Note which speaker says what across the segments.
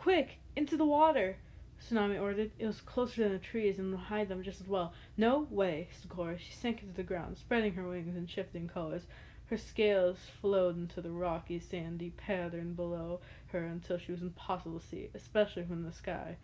Speaker 1: Quick, into the water, Tsunami ordered. It was closer than the trees and would hide them just as well. No way, said Cora. She sank into the ground, spreading her wings in shifting colors. Her scales flowed into the rocky, sandy pattern below her until she was impossible to see, especially from the sky.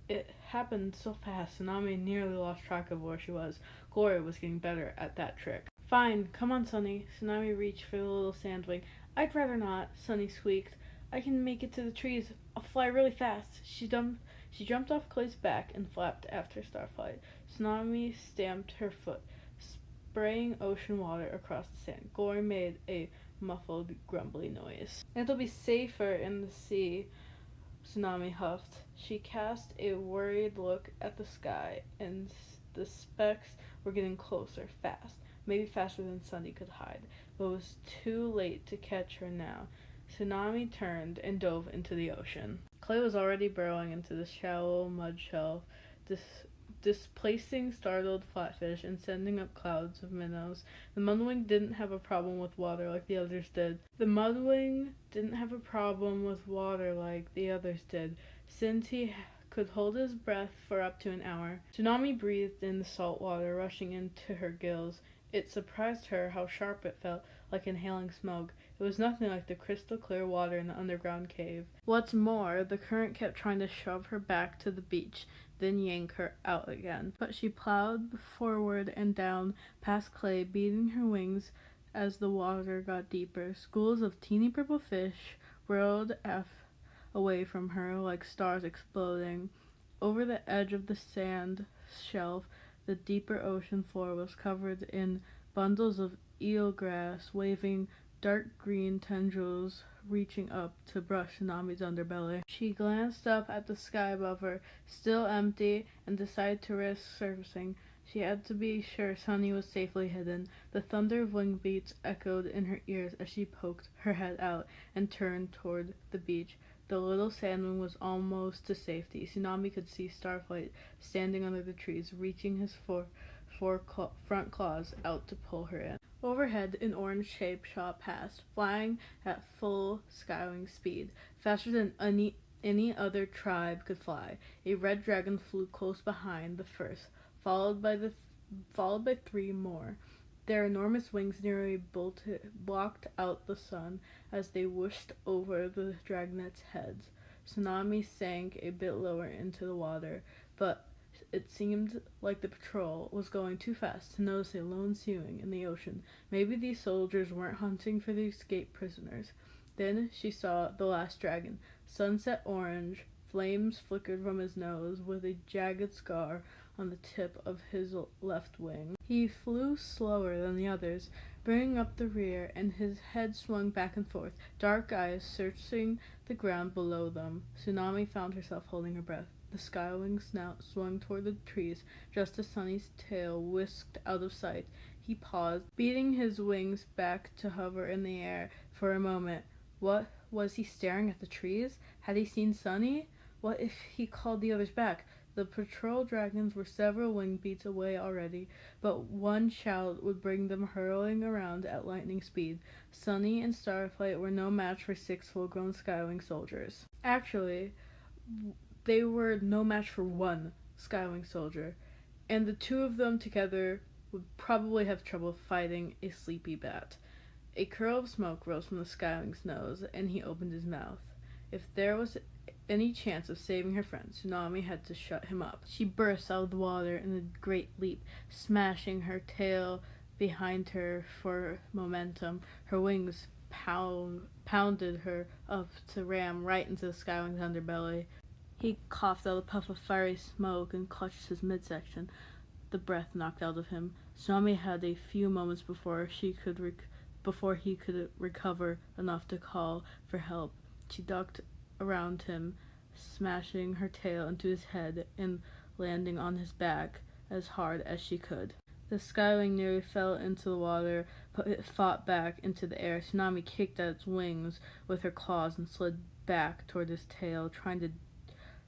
Speaker 1: It happened so fast, Tsunami nearly lost track of where she was. Gloria was getting better at that trick. Fine, come on, Sunny. Tsunami reached for the little sand wing. I'd rather not, Sunny squeaked. I can make it to the trees. I'll fly really fast. She jumped off Clay's back and flapped after Starflight. Tsunami stamped her foot, spraying ocean water across the sand. Gloria made a muffled, grumbly noise. It'll be safer in the sea, Tsunami huffed. She cast a worried look at the sky, and the specks were getting closer, fast. Maybe faster than Sunny could hide, but it was too late to catch her now. Tsunami turned and dove into the ocean. Clay was already burrowing into the shallow mud shelf, displacing startled flatfish and sending up clouds of minnows. The mudwing didn't have a problem with water like the others did. Since he could hold his breath for up to an hour. Tsunami breathed in the salt water rushing into her gills. It surprised her how sharp it felt, like inhaling smoke. It was nothing like the crystal clear water in the underground cave. What's more, the current kept trying to shove her back to the beach, then yank her out again. But she plowed forward and down past Clay, beating her wings as the water got deeper. Schools of teeny purple fish whirled away from her like stars exploding. Over the edge of the sand shelf, the deeper ocean floor was covered in bundles of eelgrass, waving dark green tendrils reaching up to brush Tsunami's underbelly. She glanced up at the sky above her, still empty, and decided to risk surfacing. She had to be sure Sunny was safely hidden. The thunder of wing beats echoed in her ears as she poked her head out and turned toward the beach. The little sandwing was almost to safety. Tsunami could see Starflight standing under the trees, reaching his front claws out to pull her in. Overhead, an orange shape shot past, flying at full skywing speed, faster than any other tribe could fly. A red dragon flew close behind the first, followed by three more. Their enormous wings nearly blocked out the sun as they whooshed over the dragonets' heads. Tsunami sank a bit lower into the water, but it seemed like the patrol was going too fast to notice a lone Seawing in the ocean. Maybe these soldiers weren't hunting for the escaped prisoners. Then she saw the last dragon, sunset orange. Flames flickered from his nose with a jagged scar on the tip of his left wing. He flew slower than the others, bringing up the rear, and his head swung back and forth, dark eyes searching the ground below them. Tsunami found herself holding her breath. The skywing snout swung toward the trees just as Sunny's tail whisked out of sight. He paused, beating his wings back to hover in the air for a moment. What was he staring at the trees? Had he seen Sunny? What if he called the others back? The patrol dragons were several wing beats away already, but one shout would bring them hurling around at lightning speed. Sunny and Starflight were no match for 6 full-grown skywing soldiers. Actually, they were no match for 1 skywing soldier, and the 2 of them together would probably have trouble fighting a sleepy bat. A curl of smoke rose from the skywing's nose, and he opened his mouth. If there was any chance of saving her friend, Tsunami had to shut him up. She burst out of the water in a great leap, smashing her tail behind her for momentum. Her wings pounded her up to ram right into the skywing's underbelly. He coughed out a puff of fiery smoke and clutched his midsection, the breath knocked out of him. Tsunami had a few moments before he could recover enough to call for help. She ducked around him, smashing her tail into his head and landing on his back as hard as she could. The skywing nearly fell into the water, but it fought back into the air. Tsunami kicked at its wings with her claws and slid back toward his tail, trying to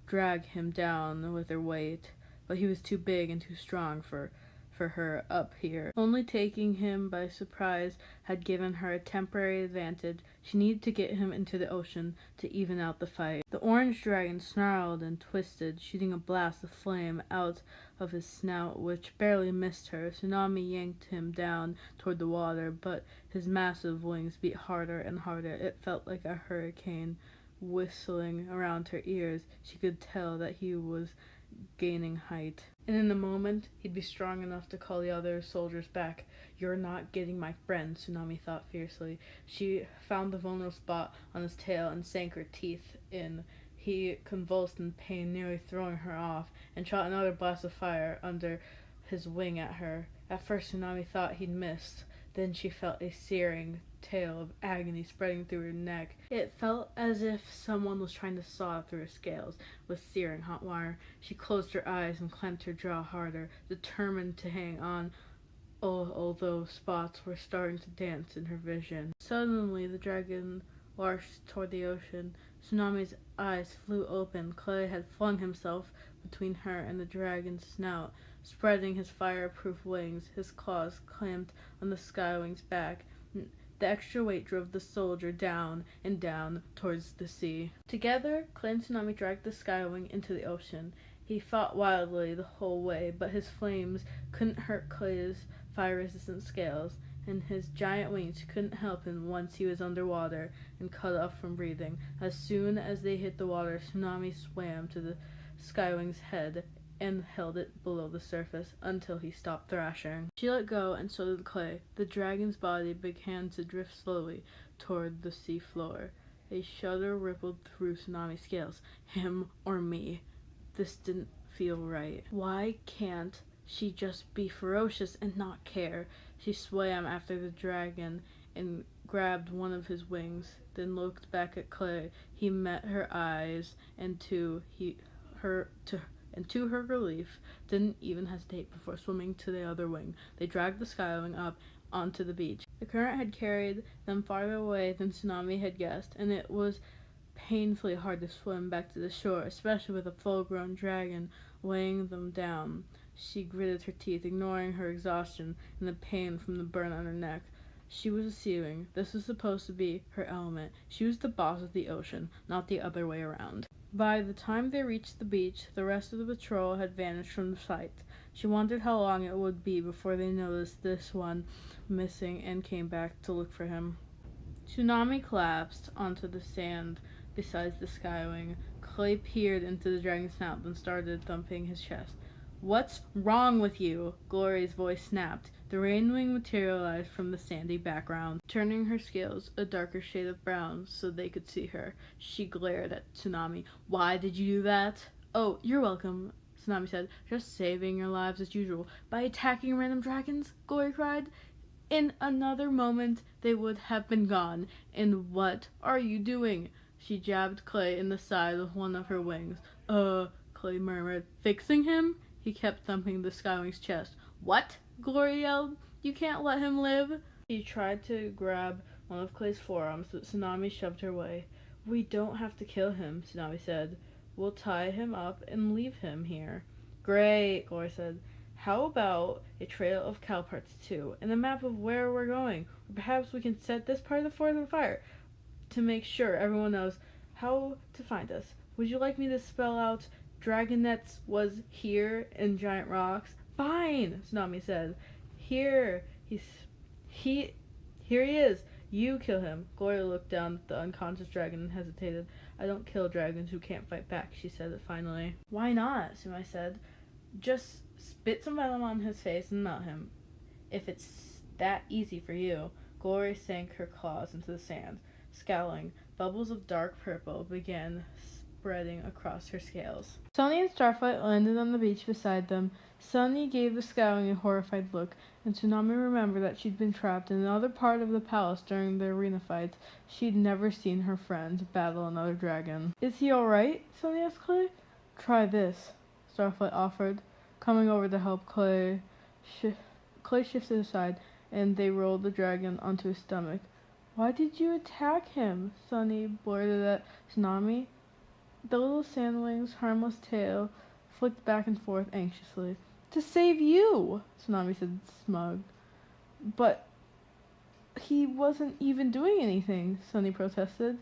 Speaker 1: drag him down with her weight, but he was too big and too strong for for her up here. Only taking him by surprise had given her a temporary advantage. She needed to get him into the ocean to even out the fight. The orange dragon snarled and twisted, shooting a blast of flame out of his snout, which barely missed her. Tsunami yanked him down toward the water, but his massive wings beat harder and harder. It felt like a hurricane whistling around her ears. She could tell that he was gaining height, and in a moment he'd be strong enough to call the other soldiers back. "You're not getting my friend," Tsunami thought fiercely. She found the vulnerable spot on his tail and sank her teeth in. He convulsed in pain, nearly throwing her off, and shot another blast of fire under his wing at her. At first Tsunami thought he'd missed. Then she felt a searing tale of agony spreading through her neck. It felt as if someone was trying to saw through her scales with searing hot wire. She closed her eyes and clenched her jaw harder, determined to hang on, although spots were starting to dance in her vision. Suddenly the dragon lurched toward the ocean. Tsunami's eyes flew open. Clay had flung himself between her and the dragon's snout, spreading his fireproof wings. His claws clamped on the skywing's back. The extra weight drove the soldier down and down towards the sea. Together, Clay and Tsunami dragged the skywing into the ocean. He fought wildly the whole way, but his flames couldn't hurt Clay's fire-resistant scales, and his giant wings couldn't help him once he was underwater and cut off from breathing. As soon as they hit the water, Tsunami swam to the skywing's head and held it below the surface until he stopped thrashing. She let go, and so did Clay. The dragon's body began to drift slowly toward the sea floor. A shudder rippled through Tsunami's scales. Him or me? This didn't feel right. Why can't she just be ferocious and not care? She swam after the dragon and grabbed one of his wings, then looked back at Clay. He met her eyes, and to her relief, didn't even hesitate before swimming to the other wing. They dragged the skywing up onto the beach. The current had carried them farther away than Tsunami had guessed, and it was painfully hard to swim back to the shore, especially with a full-grown dragon weighing them down. She gritted her teeth, ignoring her exhaustion and the pain from the burn on her neck. She was a sea wing. This was supposed to be her element. She was the boss of the ocean, not the other way around. By the time they reached the beach, the rest of the patrol had vanished from the sight. She wondered how long it would be before they noticed this one missing and came back to look for him. Tsunami collapsed onto the sand beside the skywing. Clay peered into the dragon's snout, then started thumping his chest. "What's wrong with you?" Glory's voice snapped. The rainwing materialized from the sandy background, turning her scales a darker shade of brown so they could see her. She glared at Tsunami. "Why did you do that?" "Oh, you're welcome," Tsunami said. "Just saving your lives as usual." "By attacking random dragons?" Glory cried. In another moment they would have been gone. "And what are you doing?" She jabbed Clay in the side with one of her wings. Clay murmured. "Fixing him?" He kept thumping the skywing's chest. "What?" Glory yelled. "You can't let him live." He tried to grab one of Clay's forearms, but Tsunami shoved her away. "We don't have to kill him," Tsunami said. "We'll tie him up and leave him here." "Great," Glory said. "How about a trail of cow parts too, and a map of where we're going? Or perhaps we can set this part of the forest on fire to make sure everyone knows how to find us. Would you like me to spell out Dragonets was here in giant rocks?" "Fine," Tsunami said. Here he is. You kill him." Gloria looked down at the unconscious dragon and hesitated. "I don't kill dragons who can't fight back," she said finally. "Why not?" Tsunami said. "Just spit some venom on his face and melt him. If it's that easy for you." Glory sank her claws into the sand. Scowling, bubbles of dark purple began spreading across her scales. Sunny and Starflight landed on the beach beside them. Sunny gave the skywing a horrified look, and Tsunami remembered that she'd been trapped in another part of the palace during the arena fights. She'd never seen her friend battle another dragon. "Is he alright?" Sunny asked Clay. "Try this," Starflight offered, coming over to help Clay. Clay shifted aside, and they rolled the dragon onto his stomach. "Why did you attack him?" Sunny blurted at Tsunami. The little sandwing's harmless tail flicked back and forth anxiously. To save you, Tsunami said smug. But he wasn't even doing anything, Sunny protested.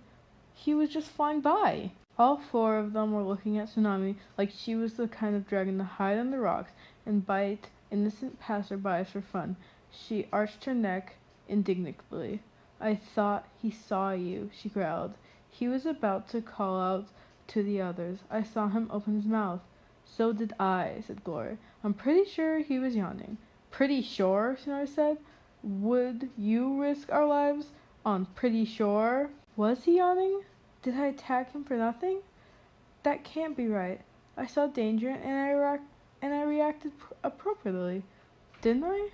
Speaker 1: He was just flying by. All four of them were looking at Tsunami like she was the kind of dragon to hide on the rocks and bite innocent passerbys for fun. She arched her neck indignantly. I thought he saw you, she growled. He was about to call out to the others. I saw him open his mouth. So did I, said Glory. I'm pretty sure he was yawning. Pretty sure, Tsunami said. Would you risk our lives on pretty sure? Was he yawning? Did I attack him for nothing? That can't be right. I saw danger and I reacted appropriately. Didn't I?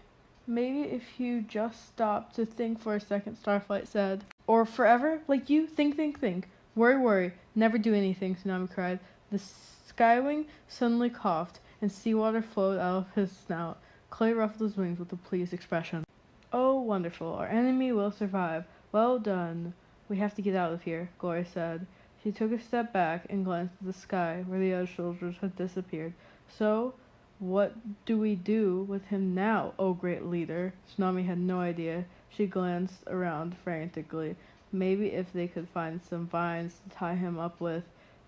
Speaker 1: Maybe if you just stopped to think for a second, Starflight said. Or forever? Like you? Think. Worry. Never do anything, Tsunami cried. The Skywing suddenly coughed, and seawater flowed out of his snout. Clay ruffled his wings with a pleased expression. Oh, wonderful. Our enemy will survive. Well done. We have to get out of here, Gloria said. She took a step back and glanced at the sky, where the other soldiers had disappeared. So, what do we do with him now, oh great leader? Tsunami had no idea. She glanced around frantically. Maybe if they could find some vines to tie him up with.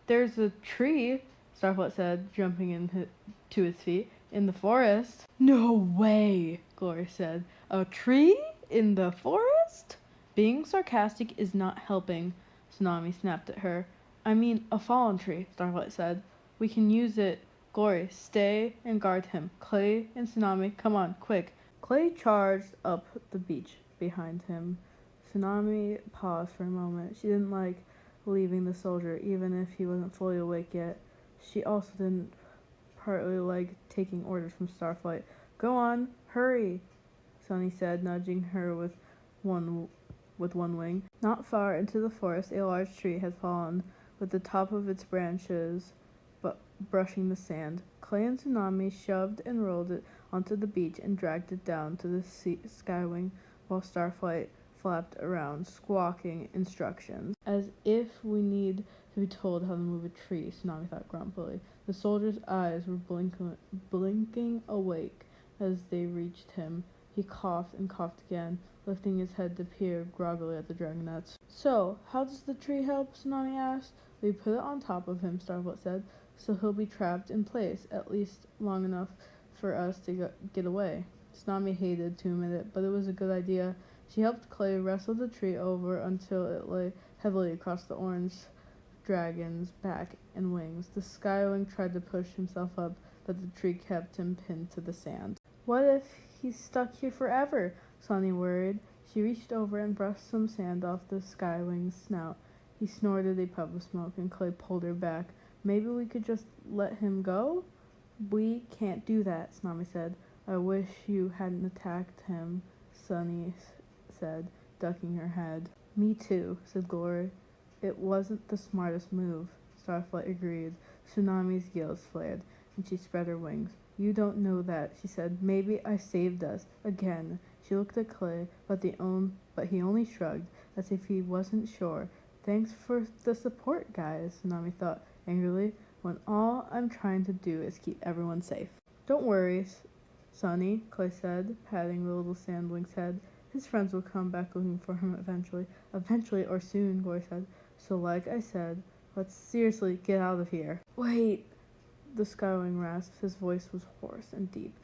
Speaker 1: There's a tree, Starflight said, jumping to his feet. In the forest? No way, Gloria said. A tree? In the forest? Being sarcastic is not helping, Tsunami snapped at her. I mean a fallen tree, Starlight said. We can use it. Glory, stay and guard him. Clay and Tsunami, come on, quick. Clay charged up the beach behind him. Tsunami paused for a moment. She didn't like leaving the soldier, even if he wasn't fully awake yet. She also didn't partly like taking orders from Starflight. Go on, hurry, Sunny said, nudging her with one wing. Not far into the forest, a large tree had fallen, with the top of its branches brushing the sand. Clay and Tsunami shoved and rolled it onto the beach and dragged it down to the Skywing, while Starflight flapped around, squawking instructions. As if we need to be told how to move a tree, Tsunami thought grumpily. The soldier's eyes were blinking awake as they reached him. He coughed and coughed again, lifting his head to peer groggily at the dragonets. So, how does the tree help? Tsunami asked. We put it on top of him, Starflight said, so he'll be trapped in place, at least long enough for us to get away. Tsunami hated to admit it, but it was a good idea. She helped Clay wrestle the tree over until it lay heavily across the orange dragon's back and wings. The Skywing tried to push himself up, but the tree kept him pinned to the sand. What if he's stuck here forever? Sunny worried. She reached over and brushed some sand off the Skywing's snout. He snorted a puff of smoke, and Clay pulled her back. Maybe we could just let him go? We can't do that, Tsunami said. I wish you hadn't attacked him, Sunny said, ducking her head. Me too, said Glory. It wasn't the smartest move, Starflight agreed. Tsunami's gills flared, and she spread her wings. You don't know that, she said. Maybe I saved us. Again. She looked at Clay, but he only shrugged, as if he wasn't sure. Thanks for the support, guys, Tsunami thought angrily, when all I'm trying to do is keep everyone safe. Don't worry, Sunny, Clay said, patting the little sandwing's head. His friends will come back looking for him eventually. Eventually or soon, Glory said. So like I said, let's seriously get out of here. Wait, the Skywing rasped. His voice was hoarse and deep.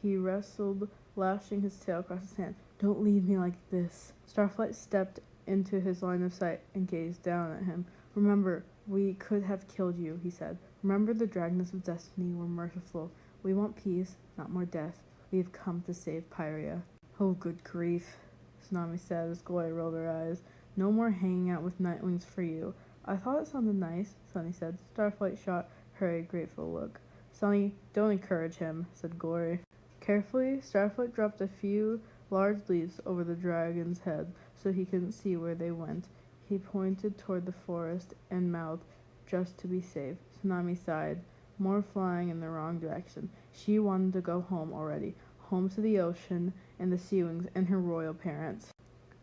Speaker 1: He wrestled, lashing his tail across his hand. Don't leave me like this. Starflight stepped into his line of sight and gazed down at him. Remember, we could have killed you, he said. Remember, the dragons of destiny were merciful. We want peace, not more death. We have come to save Pyria. Oh, good grief, Tsunami said as Glory rolled her eyes. No more hanging out with Nightwings for you. I thought it sounded nice, Sunny said. Starflight shot her a grateful look. Sunny, don't encourage him, said Glory. Carefully, Starflight dropped a few large leaves over the dragon's head so he couldn't see where they went. He pointed toward the forest and mouthed, just to be safe. Tsunami sighed. More flying in the wrong direction. She wanted to go home already. Home to the ocean and the Seawings and her royal parents.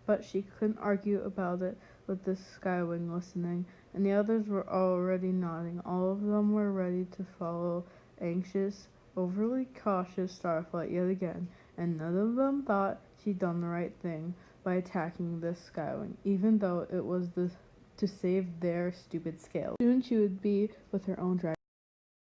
Speaker 1: But she couldn't argue about it with the Skywing listening, and the others were already nodding. All of them were ready to follow, anxious overly cautious starflight yet again, and none of them thought she'd done the right thing by attacking this skywing, even though it was to save their stupid scale. Soon she would be with her own dragon.